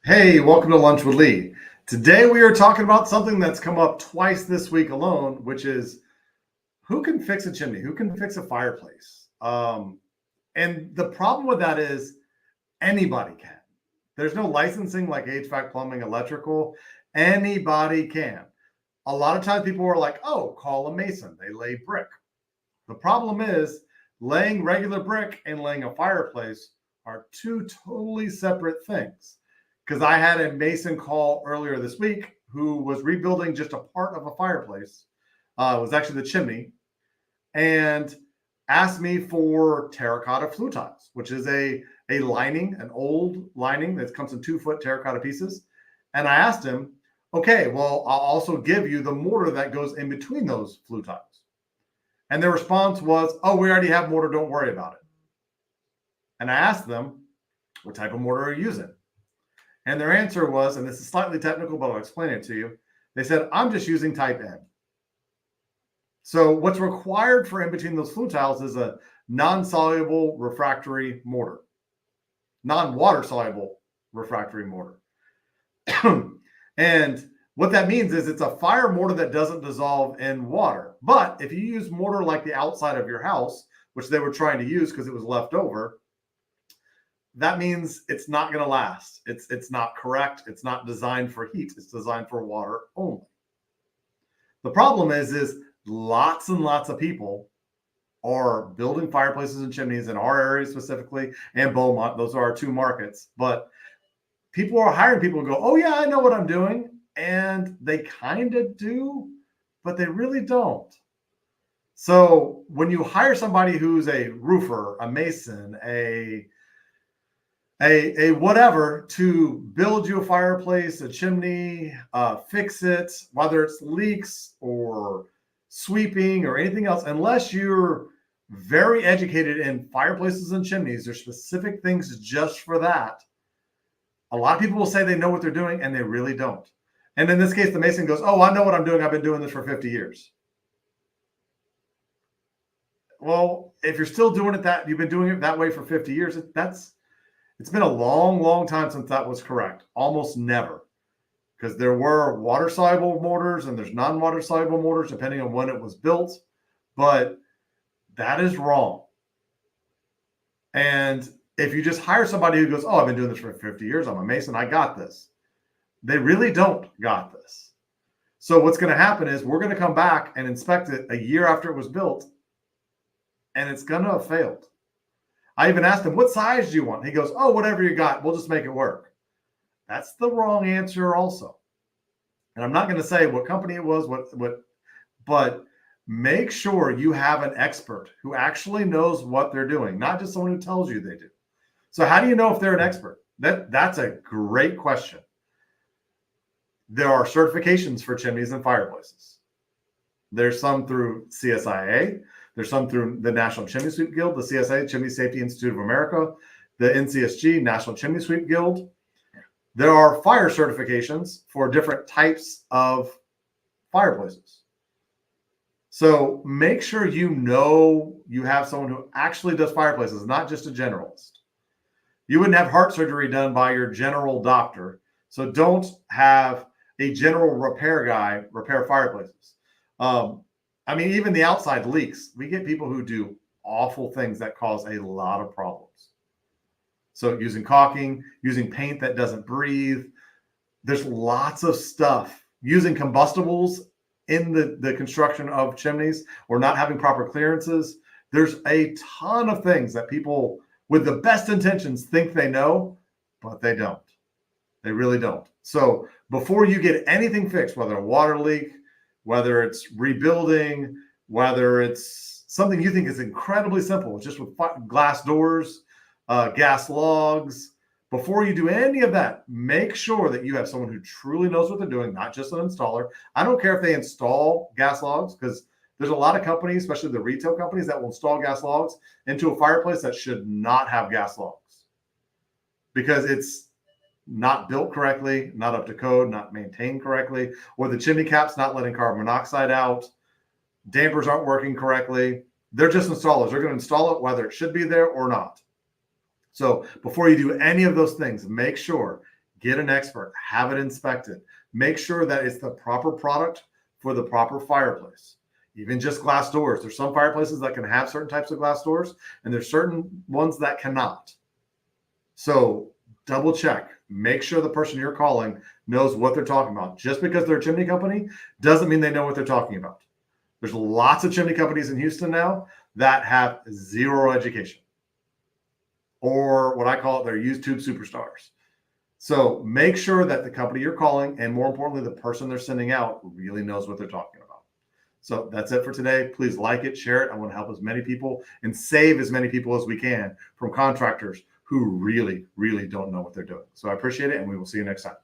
Hey, welcome to Lunch with Lee. Today we are talking about something that's come up twice this week alone, which is who can fix a chimney? Who can fix a fireplace? And the problem with that is anybody can. There's no licensing like HVAC, plumbing, electrical. Anybody can. A lot of times people are like, oh, call a mason. They lay brick. The problem is laying regular brick and laying a fireplace are two totally separate things. Because I had a mason call earlier this week who was rebuilding just a part of a fireplace. It was actually the chimney, and asked me for terracotta flue tiles, which is a lining, an old lining that comes in 2-foot terracotta pieces. And I asked him, okay, well, I'll also give you the mortar that goes in between those flue tiles. And their response was, oh, we already have mortar, don't worry about it. And I asked them, what type of mortar are you using? And their answer was, and this is slightly technical, but I'll explain it to you. They said, I'm just using type N. So what's required for in between those flue tiles is a non-soluble refractory mortar, non-water soluble refractory mortar. And what that means is it's a fire mortar that doesn't dissolve in water. But if you use mortar like the outside of your house, which they were trying to use because it was left over, that means it's not going to last. It's not correct. It's not designed for heat. It's designed for water only. The problem is lots and lots of people are building fireplaces and chimneys in our area specifically, and Beaumont. Those are our two markets. But people are hiring people who go, oh yeah, I know what I'm doing. And they kind of do, but they really don't. So when you hire somebody who's a roofer, a mason, a whatever to build you a fireplace, a chimney, fix it, whether it's leaks or sweeping or anything else, unless you're very educated in fireplaces and chimneys, there's specific things just for that. A lot of people will say they know what they're doing and they really don't. And in this case, the mason goes, oh, I know what I'm doing. I've been doing this for 50 years. Well, if you're still doing it you've been doing it that way for 50 years, it's been a long, long time since that was correct. Almost never. Because there were water-soluble mortars and there's non-water-soluble mortars depending on when it was built. But that is wrong. And if you just hire somebody who goes, oh, I've been doing this for 50 years. I'm a mason. I got this. They really don't got this. So what's going to happen is we're going to come back and inspect it a year after it was built. And it's going to have failed. I even asked him, what size do you want? He goes, oh, whatever you got, we'll just make it work. That's the wrong answer also. And I'm not going to say what company it was, but make sure you have an expert who actually knows what they're doing, not just someone who tells you they do. So how do you know if they're an expert? That's a great question. There are certifications for chimneys and fireplaces. There's some through CSIA. There's some through the National Chimney Sweep Guild, the CSA, Chimney Safety Institute of America, the NCSG, National Chimney Sweep Guild. There are fire certifications for different types of fireplaces. So make sure you know you have someone who actually does fireplaces, not just a generalist. You wouldn't have heart surgery done by your general doctor. So don't have a general repair guy repair fireplaces. I mean, even the outside leaks, we get people who do awful things that cause a lot of problems. So using caulking, using paint that doesn't breathe, there's lots of stuff. Using combustibles in the construction of chimneys or not having proper clearances. There's a ton of things that people with the best intentions think they know, but they don't. They really don't. So before you get anything fixed, whether a water leak, whether it's rebuilding, whether it's something you think is incredibly simple, just with glass doors, gas logs, before you do any of that, make sure that you have someone who truly knows what they're doing, not just an installer. I don't care if they install gas logs, because there's a lot of companies, especially the retail companies, that will install gas logs into a fireplace that should not have gas logs because it's not built correctly, not up to code, not maintained correctly, or the chimney cap's not letting carbon monoxide out, dampers aren't working correctly. They're just installers. They're going to install it whether it should be there or not. So before you do any of those things, make sure, Get an expert, have it inspected. Make sure that it's the proper product for the proper fireplace. Even just glass doors. There's some fireplaces that can have certain types of glass doors, and there's certain ones that cannot. So double check. Make sure the person you're calling knows what they're talking about. Just because they're a chimney company doesn't mean they know what they're talking about. There's lots of chimney companies in Houston now that have zero education, or what I call it, they're YouTube superstars. So make sure that the company you're calling, and more importantly, the person they're sending out, really knows what they're talking about. So that's it for today. Please like it, share it. I want to help as many people and save as many people as we can from contractors who really, really don't know what they're doing. So I appreciate it, and we will see you next time.